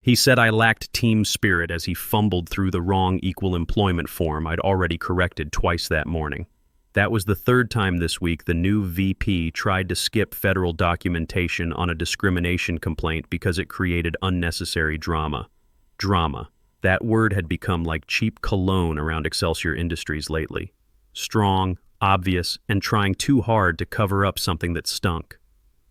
He said I lacked team spirit as he fumbled through the wrong equal employment form I'd already corrected twice that morning. That was the third time this week the new VP tried to skip federal documentation on a discrimination complaint because it created unnecessary drama. Drama. That word had become like cheap cologne around Excelsior Industries lately. Strong, obvious, and trying too hard to cover up something that stunk.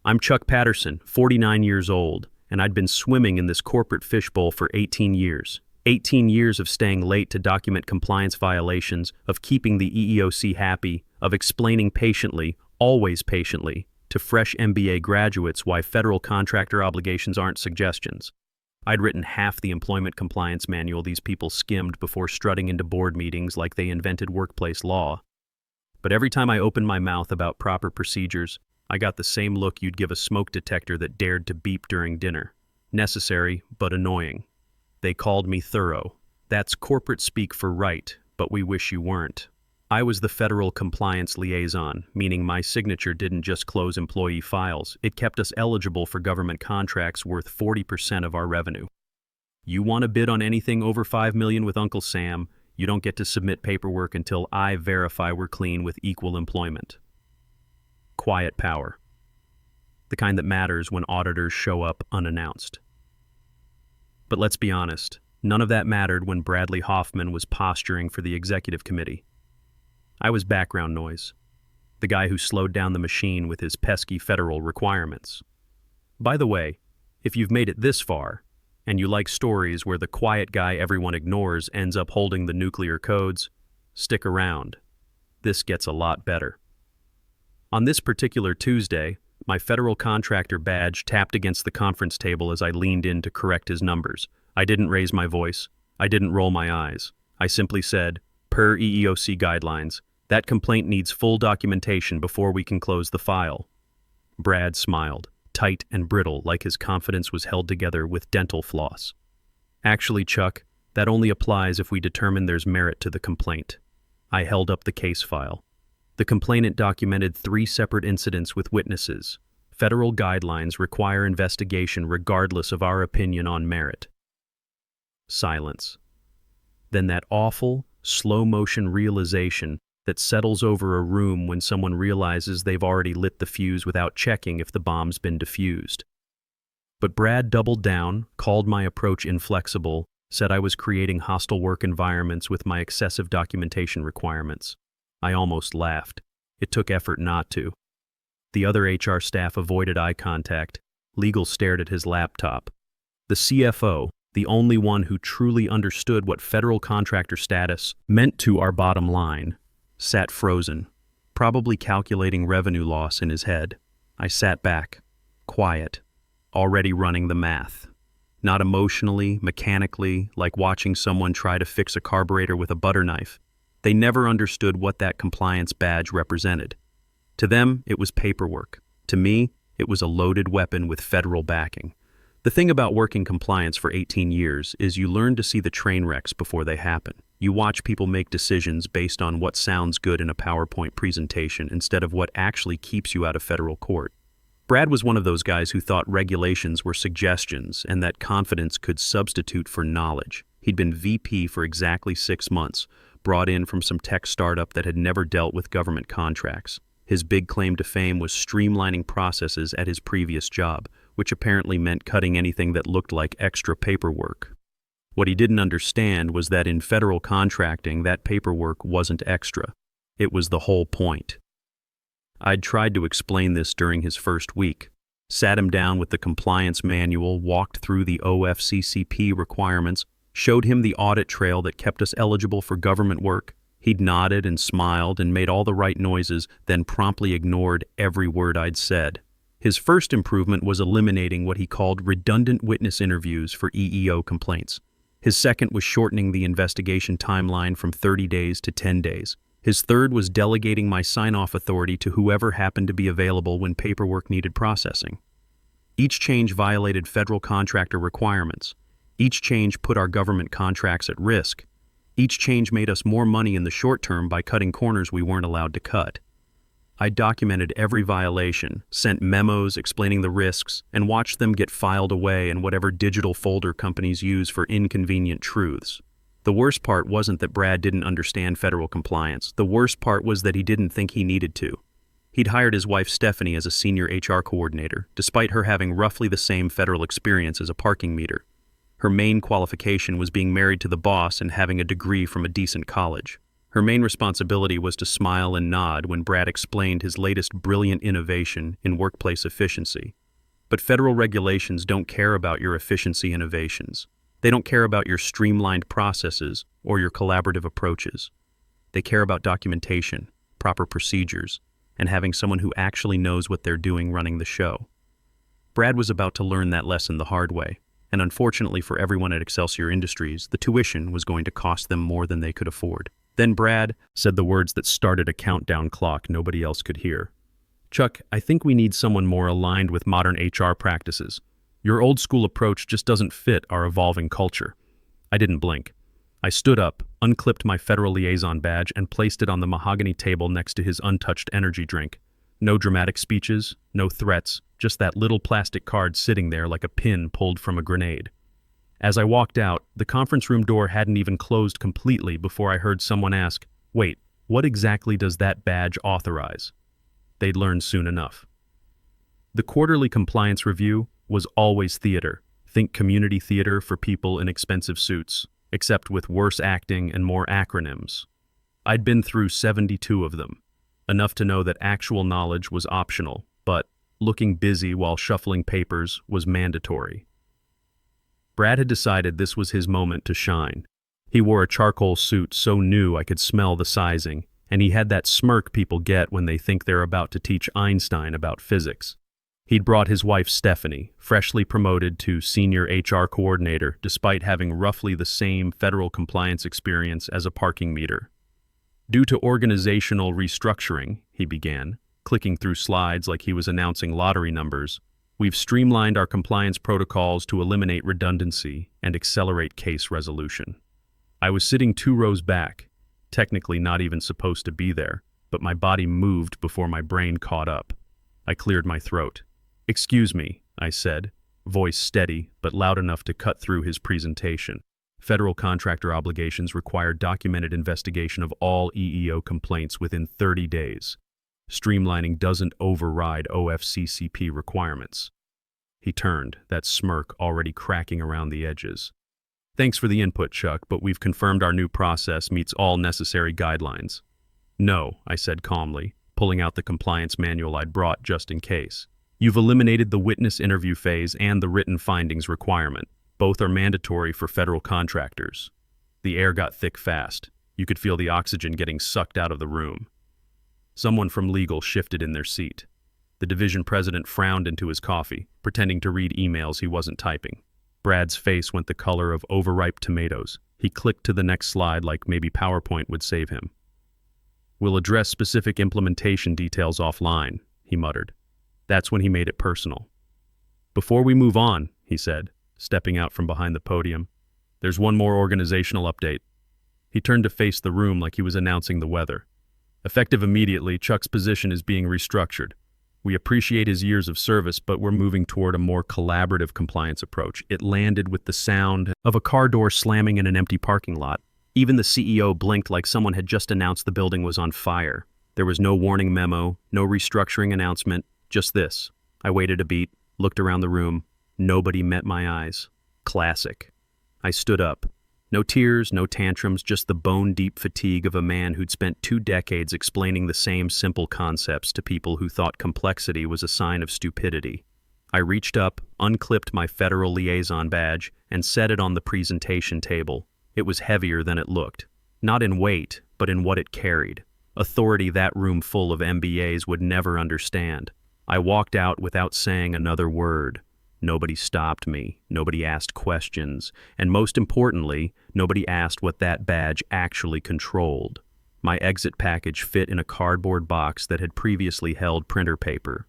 I'm Chuck Patterson, 49 years old, and I'd been swimming in this corporate fishbowl for 18 years. 18 years of staying late to document compliance violations, of keeping the EEOC happy, of explaining patiently, always patiently, to fresh MBA graduates why federal contractor obligations aren't suggestions. I'd written half the employment compliance manual these people skimmed before strutting into board meetings like they invented workplace law. But every time I opened my mouth about proper procedures, I got the same look you'd give a smoke detector that dared to beep during dinner. Necessary, but annoying. They called me thorough. That's corporate speak for right, but we wish you weren't. I was the federal compliance liaison, meaning my signature didn't just close employee files, it kept us eligible for government contracts worth 40% of our revenue. You want to bid on anything over $5 million with Uncle Sam, you don't get to submit paperwork until I verify we're clean with equal employment. Quiet power. The kind that matters when auditors show up unannounced. But let's be honest, none of that mattered when Bradley Hoffman was posturing for the executive committee. I was background noise, the guy who slowed down the machine with his pesky federal requirements. By the way, if you've made it this far, and you like stories where the quiet guy everyone ignores ends up holding the nuclear codes, stick around. This gets a lot better. On this particular Tuesday, my federal contractor badge tapped against the conference table as I leaned in to correct his numbers. I didn't raise my voice. I didn't roll my eyes. I simply said, per EEOC guidelines, that complaint needs full documentation before we can close the file. Brad smiled, tight and brittle like his confidence was held together with dental floss. Actually, Chuck, that only applies if we determine there's merit to the complaint. I held up the case file. The complainant documented 3 separate incidents with witnesses. Federal guidelines require investigation regardless of our opinion on merit. Silence. Then that awful, slow-motion realization that settles over a room when someone realizes they've already lit the fuse without checking if the bomb's been defused. But Brad doubled down, called my approach inflexible, said I was creating hostile work environments with my excessive documentation requirements. I almost laughed. It took effort not to. The other HR staff avoided eye contact. Legal stared at his laptop. The CFO, the only one who truly understood what federal contractor status meant to our bottom line, sat frozen, probably calculating revenue loss in his head. I sat back, quiet, already running the math. Not emotionally, mechanically, like watching someone try to fix a carburetor with a butter knife. They never understood what that compliance badge represented. To them, it was paperwork. To me, it was a loaded weapon with federal backing. The thing about working compliance for 18 years is you learn to see the train wrecks before they happen. You watch people make decisions based on what sounds good in a PowerPoint presentation instead of what actually keeps you out of federal court. Brad was one of those guys who thought regulations were suggestions and that confidence could substitute for knowledge. He'd been VP for exactly 6 months, brought in from some tech startup that had never dealt with government contracts. His big claim to fame was streamlining processes at his previous job, which apparently meant cutting anything that looked like extra paperwork. What he didn't understand was that in federal contracting, that paperwork wasn't extra. It was the whole point. I'd tried to explain this during his first week, sat him down with the compliance manual, walked through the OFCCP requirements, showed him the audit trail that kept us eligible for government work. He'd nodded and smiled and made all the right noises, then promptly ignored every word I'd said. His first improvement was eliminating what he called redundant witness interviews for EEO complaints. His second was shortening the investigation timeline from 30 days to 10 days. His third was delegating my sign-off authority to whoever happened to be available when paperwork needed processing. Each change violated federal contractor requirements. Each change put our government contracts at risk. Each change made us more money in the short term by cutting corners we weren't allowed to cut. I documented every violation, sent memos explaining the risks, and watched them get filed away in whatever digital folder companies use for inconvenient truths. The worst part wasn't that Brad didn't understand federal compliance. The worst part was that he didn't think he needed to. He'd hired his wife Stephanie as a senior HR coordinator, despite her having roughly the same federal experience as a parking meter. Her main qualification was being married to the boss and having a degree from a decent college. Her main responsibility was to smile and nod when Brad explained his latest brilliant innovation in workplace efficiency. But federal regulations don't care about your efficiency innovations. They don't care about your streamlined processes or your collaborative approaches. They care about documentation, proper procedures, and having someone who actually knows what they're doing running the show. Brad was about to learn that lesson the hard way, and unfortunately for everyone at Excelsior Industries, the tuition was going to cost them more than they could afford. Then Brad said the words that started a countdown clock nobody else could hear. "Chuck, I think we need someone more aligned with modern HR practices. Your old-school approach just doesn't fit our evolving culture." I didn't blink. I stood up, unclipped my federal liaison badge, and placed it on the mahogany table next to his untouched energy drink. No dramatic speeches, no threats, just that little plastic card sitting there like a pin pulled from a grenade. As I walked out, the conference room door hadn't even closed completely before I heard someone ask, "Wait, what exactly does that badge authorize?" They'd learn soon enough. The quarterly compliance review was always theater. Think community theater for people in expensive suits, except with worse acting and more acronyms. I'd been through 72 of them, enough to know that actual knowledge was optional, but looking busy while shuffling papers was mandatory. Brad had decided this was his moment to shine. He wore a charcoal suit so new I could smell the sizing, and he had that smirk people get when they think they're about to teach Einstein about physics. He'd brought his wife Stephanie, freshly promoted to senior HR coordinator despite having roughly the same federal compliance experience as a parking meter. "Due to organizational restructuring," he began, clicking through slides like he was announcing lottery numbers, "we've streamlined our compliance protocols to eliminate redundancy and accelerate case resolution." I was sitting 2 rows back, technically not even supposed to be there, but my body moved before my brain caught up. I cleared my throat. "Excuse me," I said, voice steady but loud enough to cut through his presentation. "Federal contractor obligations require documented investigation of all EEO complaints within 30 days. Streamlining doesn't override OFCCP requirements." He turned, that smirk already cracking around the edges. "Thanks for the input, Chuck, but we've confirmed our new process meets all necessary guidelines." "No," I said calmly, pulling out the compliance manual I'd brought just in case. "You've eliminated the witness interview phase and the written findings requirement. Both are mandatory for federal contractors." The air got thick fast. You could feel the oxygen getting sucked out of the room. Someone from legal shifted in their seat. The division president frowned into his coffee, pretending to read emails he wasn't typing. Brad's face went the color of overripe tomatoes. He clicked to the next slide like maybe PowerPoint would save him. "We'll address specific implementation details offline," he muttered. That's when he made it personal. "Before we move on," he said, stepping out from behind the podium, "there's one more organizational update." He turned to face the room like he was announcing the weather. "Effective immediately, Chuck's position is being restructured. We appreciate his years of service, but we're moving toward a more collaborative compliance approach." It landed with the sound of a car door slamming in an empty parking lot. Even the CEO blinked like someone had just announced the building was on fire. There was no warning memo, no restructuring announcement, just this. I waited a beat, looked around the room. Nobody met my eyes. Classic. I stood up. No tears, no tantrums, just the bone-deep fatigue of a man who'd spent 2 decades explaining the same simple concepts to people who thought complexity was a sign of stupidity. I reached up, unclipped my federal liaison badge, and set it on the presentation table. It was heavier than it looked. Not in weight, but in what it carried. Authority that room full of MBAs would never understand. I walked out without saying another word. Nobody stopped me, nobody asked questions, and most importantly, nobody asked what that badge actually controlled. My exit package fit in a cardboard box that had previously held printer paper.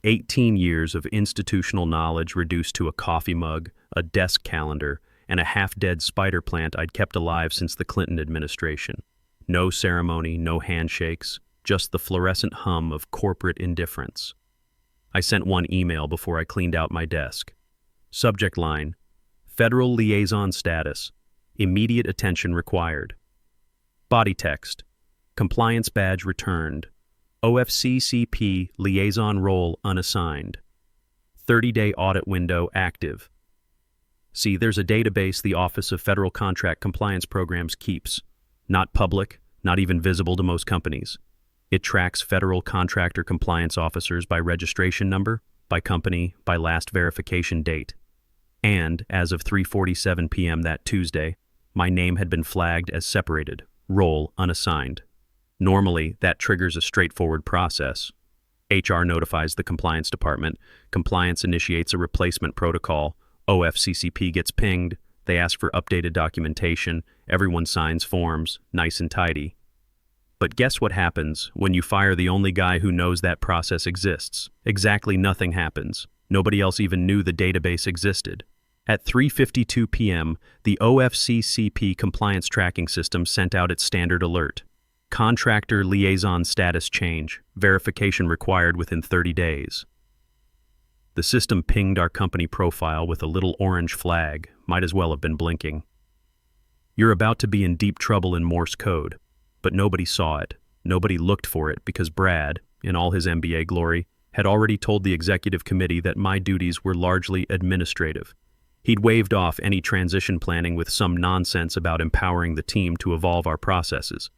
18 years of institutional knowledge reduced to a coffee mug, a desk calendar, and a half-dead spider plant I'd kept alive since the Clinton administration. No ceremony, no handshakes, just the fluorescent hum of corporate indifference. I sent one email before I cleaned out my desk. Subject line: Federal Liaison Status. Immediate attention required. Body text: Compliance badge returned. OFCCP liaison role unassigned. 30-day audit window active. See, there's a database the Office of Federal Contract Compliance Programs keeps. Not public, not even visible to most companies. It tracks federal contractor compliance officers by registration number, by company, by last verification date. And, as of 3:47 p.m. that Tuesday, my name had been flagged as separated, role unassigned. Normally, that triggers a straightforward process. HR notifies the compliance department, compliance initiates a replacement protocol, OFCCP gets pinged, they ask for updated documentation, everyone signs forms, nice and tidy. But guess what happens when you fire the only guy who knows that process exists? Exactly nothing happens. Nobody else even knew the database existed. At 3:52 p.m., the OFCCP compliance tracking system sent out its standard alert. Contractor liaison status change. Verification required within 30 days. The system pinged our company profile with a little orange flag. Might as well have been blinking. You're about to be in deep trouble in Morse code. But nobody saw it. Nobody looked for it because Brad, in all his MBA glory, had already told the executive committee that my duties were largely administrative. He'd waved off any transition planning with some nonsense about empowering the team to evolve our processes.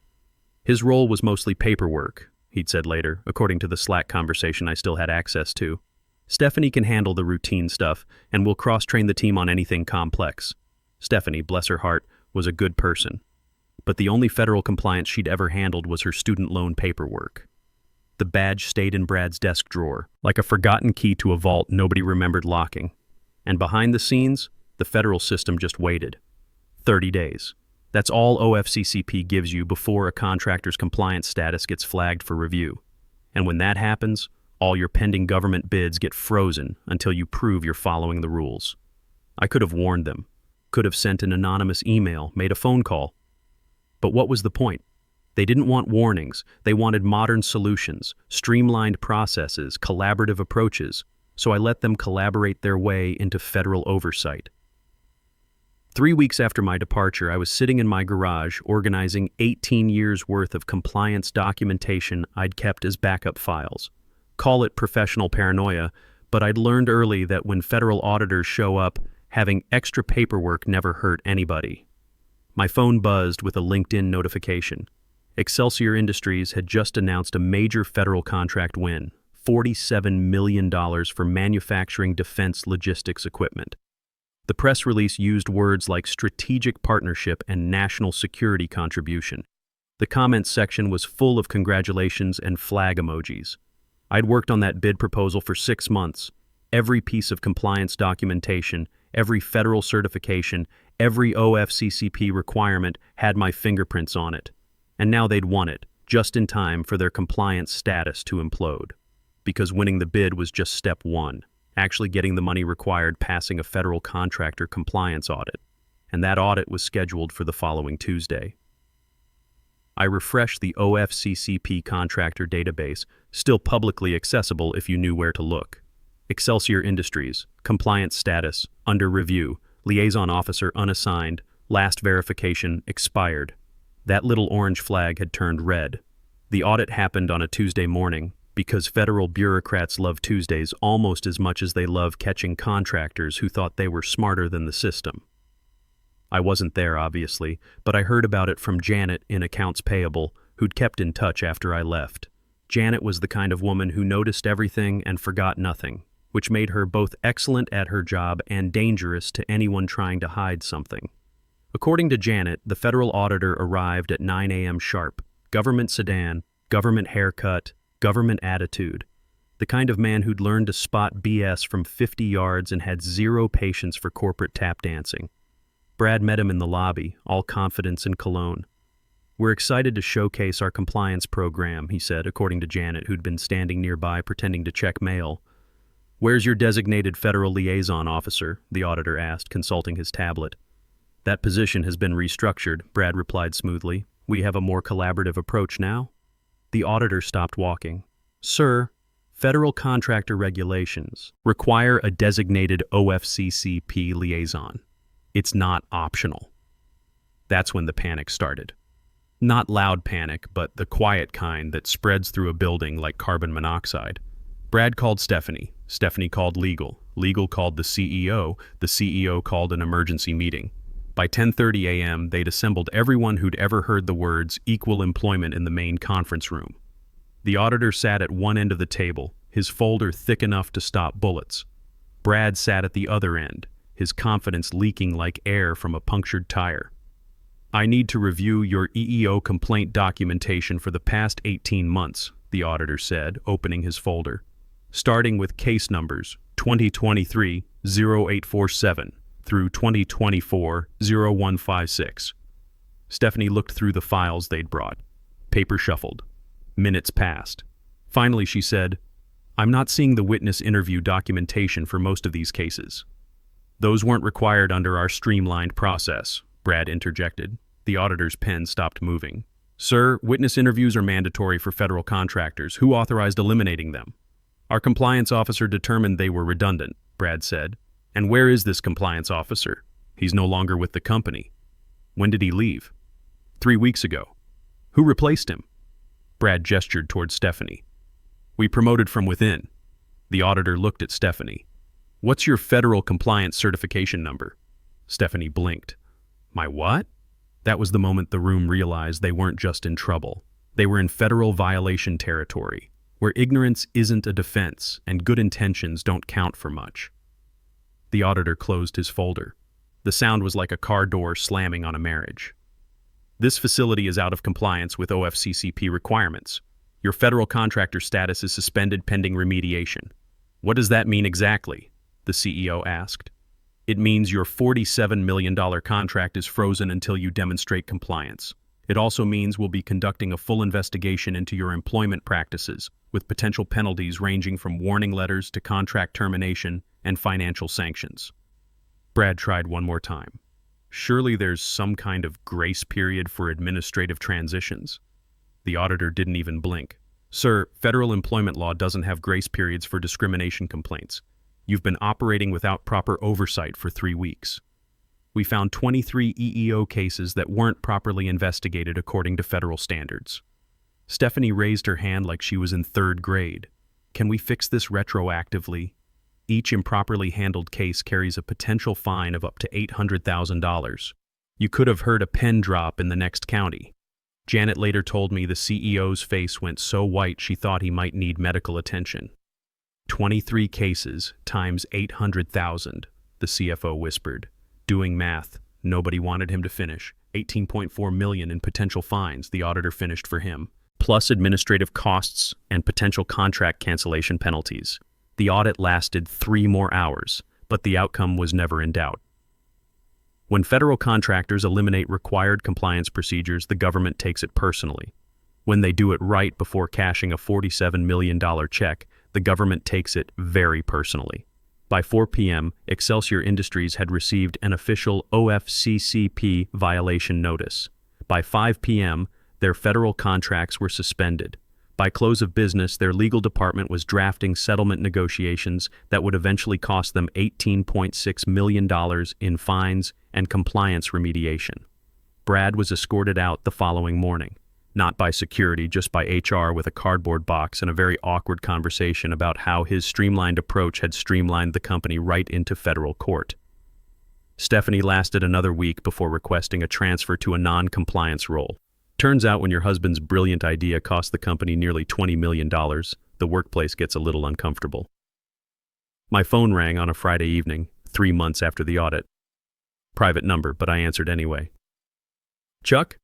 His role was mostly paperwork, he'd said later, according to the Slack conversation I still had access to. Stephanie can handle the routine stuff, and will cross-train the team on anything complex. Stephanie, bless her heart, was a good person. But the only federal compliance she'd ever handled was her student loan paperwork. The badge stayed in Brad's desk drawer, like a forgotten key to a vault nobody remembered locking. And behind the scenes, the federal system just waited. 30 days. That's all OFCCP gives you before a contractor's compliance status gets flagged for review. And when that happens, all your pending government bids get frozen until you prove you're following the rules. I could have warned them, could have sent an anonymous email, made a phone call. But what was the point? They didn't want warnings. They wanted modern solutions, streamlined processes, collaborative approaches. So I let them collaborate their way into federal oversight. 3 weeks after my departure, I was sitting in my garage organizing 18 years' worth of compliance documentation I'd kept as backup files. Call it professional paranoia, but I'd learned early that when federal auditors show up, having extra paperwork never hurt anybody. My phone buzzed with a LinkedIn notification. Excelsior Industries had just announced a major federal contract win, $47 million for manufacturing defense logistics equipment. The press release used words like strategic partnership and national security contribution. The comments section was full of congratulations and flag emojis. I'd worked on that bid proposal for 6 months. Every piece of compliance documentation, every federal certification, every OFCCP requirement had my fingerprints on it. And now they'd won it, just in time for their compliance status to implode. Because winning the bid was just step one, actually getting the money required passing a federal contractor compliance audit. And that audit was scheduled for the following Tuesday. I refreshed the OFCCP contractor database, still publicly accessible if you knew where to look. Excelsior Industries, compliance status, under review, liaison officer unassigned, last verification expired. That little orange flag had turned red. The audit happened on a Tuesday morning because federal bureaucrats love Tuesdays almost as much as they love catching contractors who thought they were smarter than the system. I wasn't there, obviously, but I heard about it from Janet in accounts payable, who'd kept in touch after I left. Janet was the kind of woman who noticed everything and forgot nothing, which made her both excellent at her job and dangerous to anyone trying to hide something. According to Janet, the federal auditor arrived at 9 a.m. sharp. Government sedan, government haircut, government attitude. The kind of man who'd learned to spot BS from 50 yards and had zero patience for corporate tap dancing. Brad met him in the lobby, all confidence and cologne. "We're excited to showcase our compliance program," he said, according to Janet, who'd been standing nearby pretending to check mail. "Where's your designated federal liaison officer?" the auditor asked, consulting his tablet. "That position has been restructured," Brad replied smoothly. "We have a more collaborative approach now." The auditor stopped walking. Sir, federal contractor regulations require a designated OFCCP liaison. It's not optional. That's when the panic started. Not loud panic, but the quiet kind that spreads through a building like carbon monoxide. Brad called Stephanie. Stephanie called legal. Legal called the CEO. The CEO called an emergency meeting. By 10:30 a.m., they'd assembled everyone who'd ever heard the words equal employment in the main conference room. The auditor sat at one end of the table, his folder thick enough to stop bullets. Brad sat at the other end, his confidence leaking like air from a punctured tire. I need to review your EEO complaint documentation for the past 18 months, the auditor said, opening his folder. Starting with case numbers 2023-0847 through 2024-0156. Stephanie looked through the files they'd brought. Paper shuffled. Minutes passed. Finally, she said, I'm not seeing the witness interview documentation for most of these cases. Those weren't required under our streamlined process, Brad interjected. The auditor's pen stopped moving. Sir, witness interviews are mandatory for federal contractors. Who authorized eliminating them? Our compliance officer determined they were redundant, Brad said. And where is this compliance officer? He's no longer with the company. When did he leave? 3 weeks ago. Who replaced him? Brad gestured toward Stephanie. We promoted from within. The auditor looked at Stephanie. What's your federal compliance certification number? Stephanie blinked. My what? That was the moment the room realized they weren't just in trouble. They were in federal violation territory, where ignorance isn't a defense and good intentions don't count for much. The auditor closed his folder. The sound was like a car door slamming on a marriage. This facility is out of compliance with OFCCP requirements. Your federal contractor status is suspended pending remediation. What does that mean exactly? The CEO asked. It means your $47 million contract is frozen until you demonstrate compliance. It also means we'll be conducting a full investigation into your employment practices, with potential penalties ranging from warning letters to contract termination and financial sanctions. Brad tried one more time. Surely there's some kind of grace period for administrative transitions. The auditor didn't even blink. Sir, federal employment law doesn't have grace periods for discrimination complaints. You've been operating without proper oversight for 3 weeks. We found 23 EEO cases that weren't properly investigated according to federal standards. Stephanie raised her hand like she was in 3rd grade. Can we fix this retroactively? Each improperly handled case carries a potential fine of up to $800,000. You could have heard a pen drop in the next county. Janet later told me the CEO's face went so white she thought he might need medical attention. 23 cases times 800,000, the CFO whispered. Doing math, nobody wanted him to finish. 18.4 million in potential fines the auditor finished for him, plus administrative costs and potential contract cancellation penalties. The audit lasted 3 more hours, but the outcome was never in doubt. When federal contractors eliminate required compliance procedures, the government takes it personally. When they do it right before cashing a $47 million check, the government takes it very personally. By 4 p.m., Excelsior Industries had received an official OFCCP violation notice. By 5 p.m., their federal contracts were suspended. By close of business, their legal department was drafting settlement negotiations that would eventually cost them $18.6 million in fines and compliance remediation. Brad was escorted out the following morning. Not by security, just by HR with a cardboard box and a very awkward conversation about how his streamlined approach had streamlined the company right into federal court. Stephanie lasted another week before requesting a transfer to a non-compliance role. Turns out when your husband's brilliant idea cost the company nearly $20 million, the workplace gets a little uncomfortable. My phone rang on a Friday evening, 3 months after the audit. Private number, but I answered anyway. Chuck?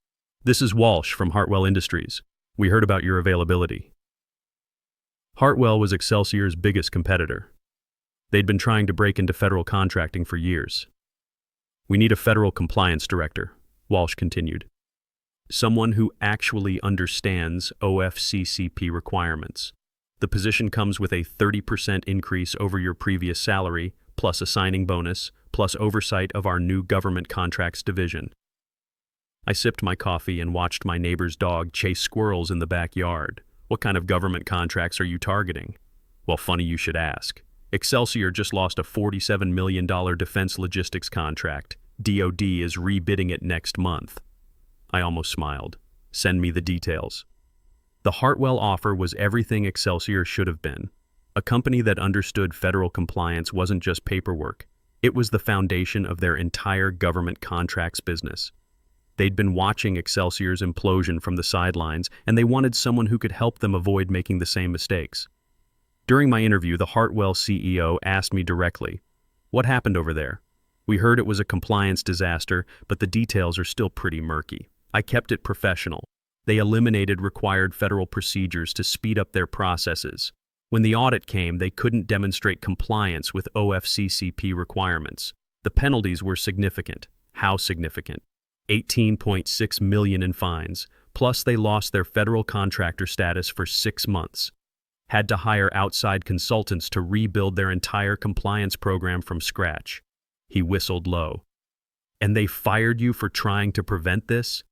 This is Walsh from Hartwell Industries. We heard about your availability. Hartwell was Excelsior's biggest competitor. They'd been trying to break into federal contracting for years. We need a federal compliance director, Walsh continued. Someone who actually understands OFCCP requirements. The position comes with a 30% increase over your previous salary, plus a signing bonus, plus oversight of our new government contracts division. I sipped my coffee and watched my neighbor's dog chase squirrels in the backyard. What kind of government contracts are you targeting? Well, funny you should ask. Excelsior just lost a $47 million defense logistics contract. DoD is rebidding it next month. I almost smiled. Send me the details. The Hartwell offer was everything Excelsior should have been. A company that understood federal compliance wasn't just paperwork. It was the foundation of their entire government contracts business. They'd been watching Excelsior's implosion from the sidelines, and they wanted someone who could help them avoid making the same mistakes. During my interview, the Hartwell CEO asked me directly, "What happened over there? We heard it was a compliance disaster, but the details are still pretty murky." I kept it professional. They eliminated required federal procedures to speed up their processes. When the audit came, they couldn't demonstrate compliance with OFCCP requirements. The penalties were significant. How significant? $18.6 million in fines, plus they lost their federal contractor status for 6 months. Had to hire outside consultants to rebuild their entire compliance program from scratch. He whistled low. And they fired you for trying to prevent this?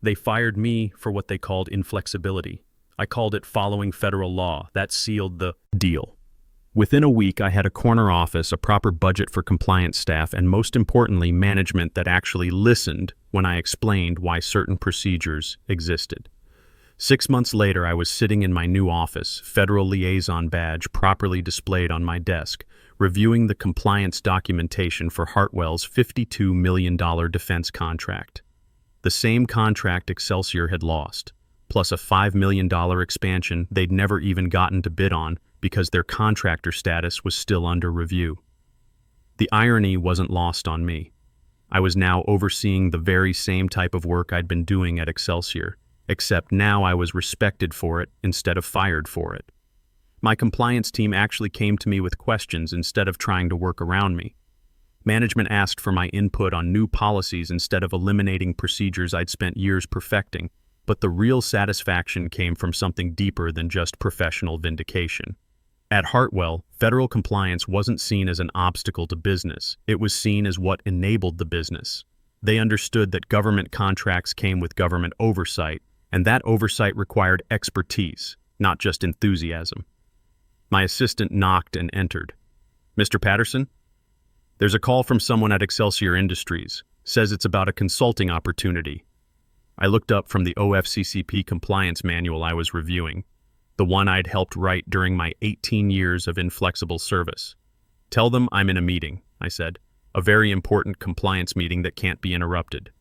They fired me for what they called inflexibility. I called it following federal law. That sealed the deal. Within a week, I had a corner office, a proper budget for compliance staff, and most importantly, management that actually listened when I explained why certain procedures existed. 6 months later, I was sitting in my new office, federal liaison badge properly displayed on my desk, reviewing the compliance documentation for Hartwell's $52 million defense contract. The same contract Excelsior had lost, plus a $5 million expansion they'd never even gotten to bid on because their contractor status was still under review. The irony wasn't lost on me. I was now overseeing the very same type of work I'd been doing at Excelsior, except now I was respected for it instead of fired for it. My compliance team actually came to me with questions instead of trying to work around me. Management asked for my input on new policies instead of eliminating procedures I'd spent years perfecting, but the real satisfaction came from something deeper than just professional vindication. At Hartwell, federal compliance wasn't seen as an obstacle to business. It was seen as what enabled the business. They understood that government contracts came with government oversight, and that oversight required expertise, not just enthusiasm. My assistant knocked and entered. "Mr. Patterson? There's a call from someone at Excelsior Industries. Says it's about a consulting opportunity." I looked up from the OFCCP compliance manual I was reviewing, the one I'd helped write during my 18 years of inflexible service. "Tell them I'm in a meeting," I said. "A very important compliance meeting that can't be interrupted."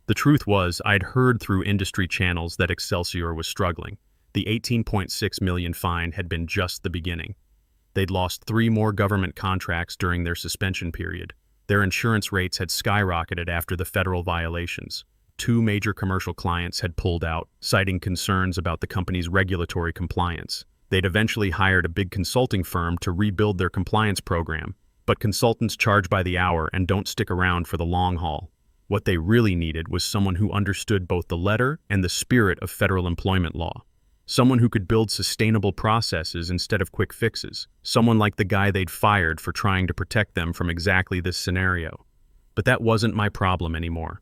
The truth was, I'd heard through industry channels that Excelsior was struggling. The $18.6 million fine had been just the beginning. They'd lost 3 more government contracts during their suspension period. Their insurance rates had skyrocketed after the federal violations. 2 major commercial clients had pulled out, citing concerns about the company's regulatory compliance. They'd eventually hired a big consulting firm to rebuild their compliance program, but consultants charge by the hour and don't stick around for the long haul. What they really needed was someone who understood both the letter and the spirit of federal employment law. Someone who could build sustainable processes instead of quick fixes. Someone like the guy they'd fired for trying to protect them from exactly this scenario. But that wasn't my problem anymore.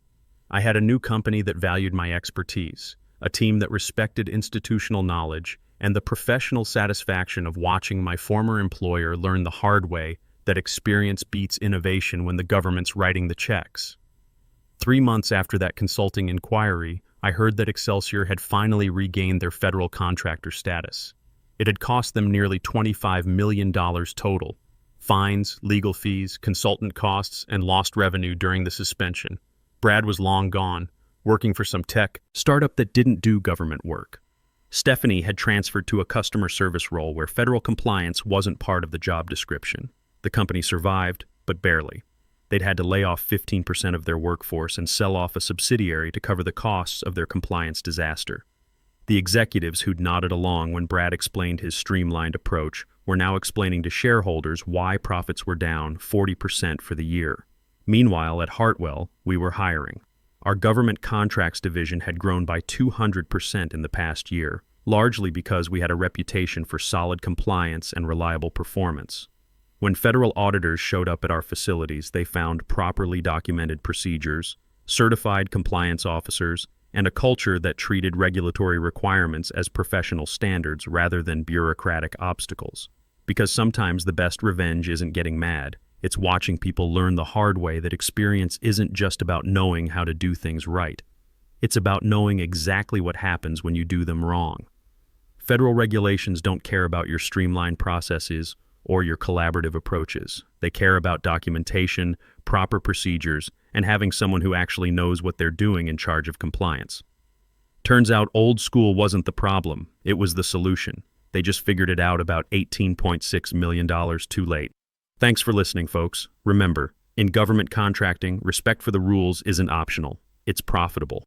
I had a new company that valued my expertise, a team that respected institutional knowledge, and the professional satisfaction of watching my former employer learn the hard way that experience beats innovation when the government's writing the checks. 3 months after that consulting inquiry, I heard that Excelsior had finally regained their federal contractor status. It had cost them nearly $25 million total. Fines, legal fees, consultant costs, and lost revenue during the suspension. Brad was long gone, working for some tech startup that didn't do government work. Stephanie had transferred to a customer service role where federal compliance wasn't part of the job description. The company survived, but barely. They'd had to lay off 15% of their workforce and sell off a subsidiary to cover the costs of their compliance disaster. The executives who'd nodded along when Brad explained his streamlined approach were now explaining to shareholders why profits were down 40% for the year. Meanwhile, at Hartwell, we were hiring. Our government contracts division had grown by 200% in the past year, largely because we had a reputation for solid compliance and reliable performance. When federal auditors showed up at our facilities, they found properly documented procedures, certified compliance officers, and a culture that treated regulatory requirements as professional standards rather than bureaucratic obstacles. Because sometimes the best revenge isn't getting mad, it's watching people learn the hard way that experience isn't just about knowing how to do things right. It's about knowing exactly what happens when you do them wrong. Federal regulations don't care about your streamlined processes or your collaborative approaches. They care about documentation, proper procedures, and having someone who actually knows what they're doing in charge of compliance. Turns out old school wasn't the problem, it was the solution. They just figured it out about $18.6 million too late. Thanks for listening, folks. Remember, in government contracting, respect for the rules isn't optional, it's profitable.